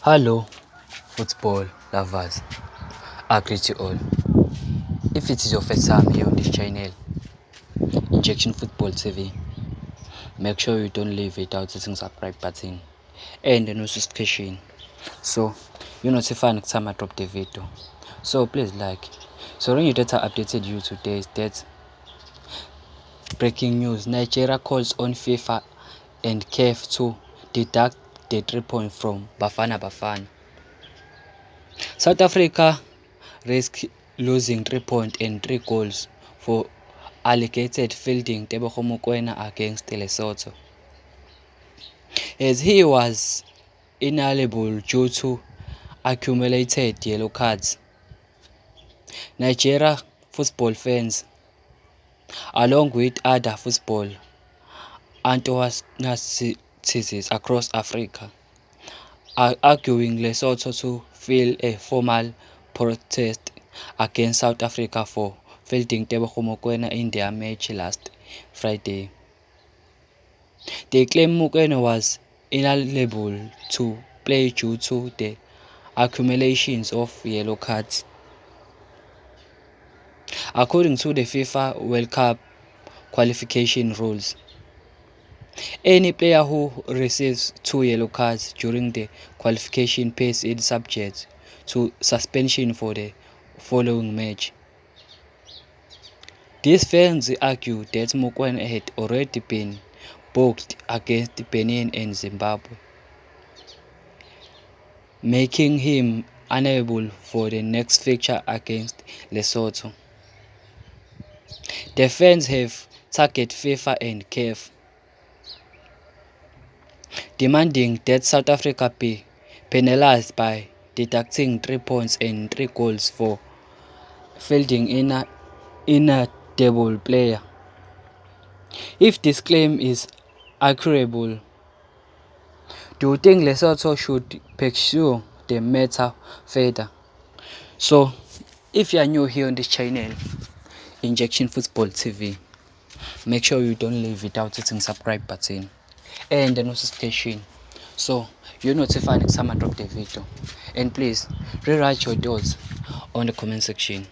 Hello, football lovers. I greet you all. If it is your first time here on this channel, Injection Football TV, make sure you don't leave without hitting subscribe button and the notification, so you're notified next time I drop the video. So please like. So when you data updated you today is that breaking news: Nigeria calls on FIFA and CAF to deduct the 3 points from Bafana Bafana. South Africa risk losing 3 points and 3 goals for alleged fielding Tebogo Mokoena against Lesotho, as he was ineligible due to accumulated yellow cards. Nigeria football fans, along with other football enthusiasts across Africa, are arguing Lesotho to file a formal protest against South Africa for fielding Tebogo Mokoena in their match last Friday. They claim Mokoena was ineligible to play due to the accumulations of yellow cards. According to the FIFA World Cup qualification rules, any player who receives 2 yellow cards during the qualification phase is subject to suspension for the following match. These fans argue that Mokoena had already been booked against Benin and Zimbabwe, making him unable for the next fixture against Lesotho. The fans have targeted FIFA and CAF, demanding that South Africa be penalized by deducting 3 points and 3 goals for fielding ineligible player. If this claim is arguable, do you think Lesotho should pursue the matter further? So, if you are new here on this channel, Injection Football TV, make sure you don't leave without hitting subscribe button and the notification, so you're notified next time I drop the video. And please rewrite your thoughts on the comment section.